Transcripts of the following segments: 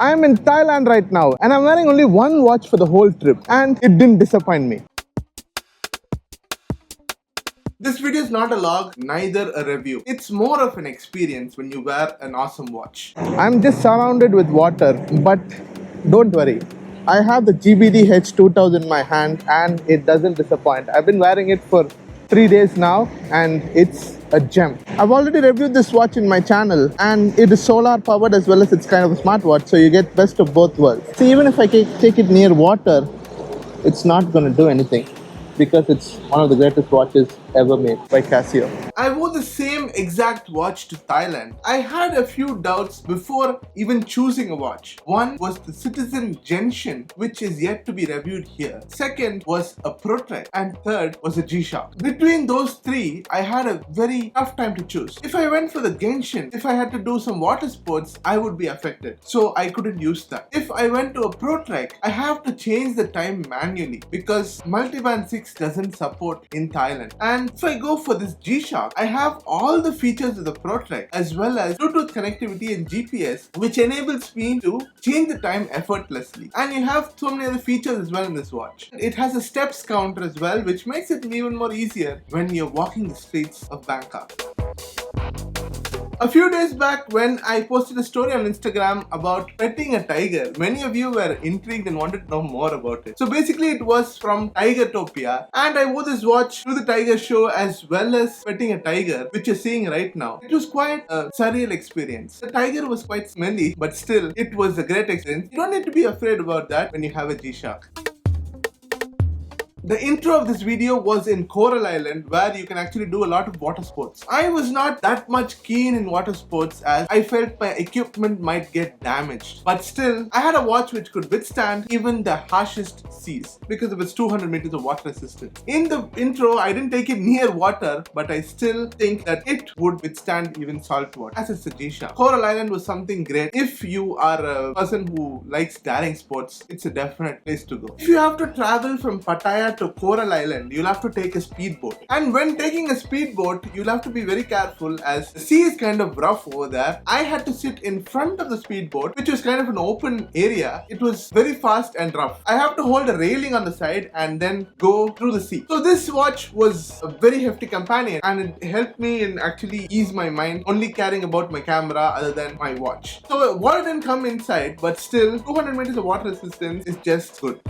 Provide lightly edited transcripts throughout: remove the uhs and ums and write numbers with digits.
I am in Thailand right now and I'm wearing only one watch for the whole trip and it didn't disappoint me. This video is not a log, neither a review. It's more of an experience when you wear an awesome watch. I'm just surrounded with water, but don't worry. I have the GBD-H2000 in my hand and it doesn't disappoint. I've been wearing it for 3 days now and it's a gem. I've already reviewed this watch in my channel and it is solar powered as well as it's kind of a smartwatch, so you get best of both worlds. See, even if I take it near water, it's not going to do anything because it's one of the greatest watches ever made by Casio. I wore the same exact watch to Thailand. I had a few doubts before even choosing a watch. One was the Citizen Genshin, which is yet to be reviewed here. Second was a Protrek, and third was a G-Shock. Between those three, I had a very tough time to choose. If I went for the Genshin, if I had to do some water sports, I would be affected, so I couldn't use that. If I went to a Protrek, I have to change the time manually because Multiband 6 doesn't support in Thailand. And if I go for this G-Shock, I have all the features of the Protrek as well as Bluetooth connectivity and GPS, which enables me to change the time effortlessly. And you have so many other features as well in this watch. It has a steps counter as well, which makes it even more easier when you're walking the streets of Bangkok. A few days back when I posted a story on Instagram about petting a tiger, many of you were intrigued and wanted to know more about it. So basically it was from Tiger Topia and I wore this watch to the tiger show as well as petting a tiger, which you're seeing right now. It was quite a surreal experience. The tiger was quite smelly, but still it was a great experience. You don't need to be afraid about that when you have a G-Shock. The intro of this video was in Coral Island where you can actually do a lot of water sports. I was not that much keen in water sports as I felt my equipment might get damaged. But still, I had a watch which could withstand even the harshest seas because of its 200 meters of water resistance. In the intro, I didn't take it near water, but I still think that it would withstand even salt water as it's a G-Shock. Coral Island was something great. If you are a person who likes daring sports, it's a definite place to go. If you have to travel from Pattaya to Coral Island, you'll have to take a speedboat. And when taking a speedboat, you'll have to be very careful as the sea is kind of rough over there. I had to sit in front of the speedboat, which was kind of an open area. It was very fast and rough. I have to hold a railing on the side and then go through the sea. So this watch was a very hefty companion and it helped me in actually ease my mind, only caring about my camera other than my watch. So water didn't come inside, but still 200 meters of water resistance is just good.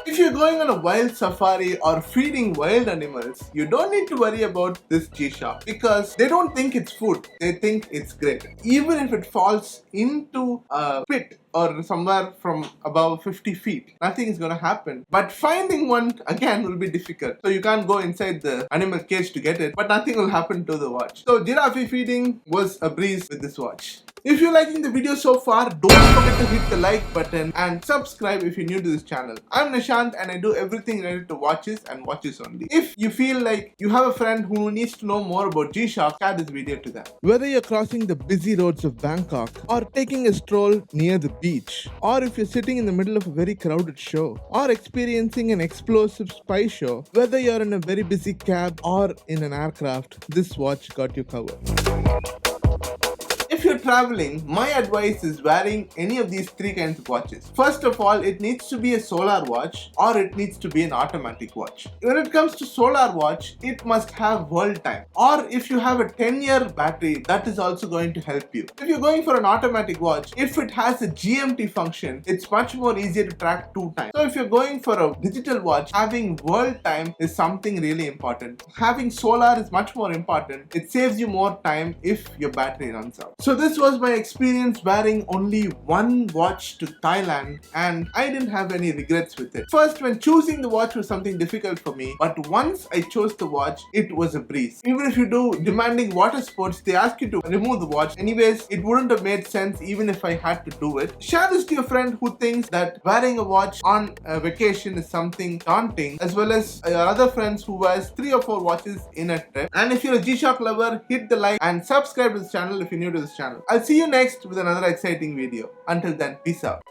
If you're going on a wild safari or feeding wild animals, you don't need to worry about this G-Shock because they don't think it's food, they think it's great. Even if it falls into a pit or somewhere from above 50 feet, nothing is going to happen. But finding one again will be difficult. So you can't go inside the animal cage to get it, but nothing will happen to the watch. So giraffe feeding was a breeze with this watch. If you're liking the video so far, don't forget to hit the like button and subscribe if you're new to this channel. I'm Nishant and I do everything related to watches and watches only. If you feel like you have a friend who needs to know more about G-Shock, share this video to them. Whether you're crossing the busy roads of Bangkok or taking a stroll near the beach, or if you're sitting in the middle of a very crowded show, or experiencing an explosive spy show, whether you're in a very busy cab or in an aircraft, this watch got you covered. If you're traveling, my advice is wearing any of these three kinds of watches. First of all, it needs to be a solar watch or it needs to be an automatic watch. When it comes to solar watch, it must have world time. Or if you have a 10-year battery, that is also going to help you. If you're going for an automatic watch, if it has a GMT function, it's much more easier to track 2 times. So if you're going for a digital watch, having world time is something really important. Having solar is much more important. It saves you more time if your battery runs out. So this was my experience wearing only one watch to Thailand and I didn't have any regrets with it. First, when choosing the watch was something difficult for me, but once I chose the watch, it was a breeze. Even if you do demanding water sports, they ask you to remove the watch. Anyways, it wouldn't have made sense even if I had to do it. Share this to your friend who thinks that wearing a watch on a vacation is something daunting, as well as your other friends who wears 3 or 4 watches in a trip. And if you're a G-Shock lover, hit the like and subscribe to this channel if you're new to this channel. I'll see you next with another exciting video. Until then, peace out.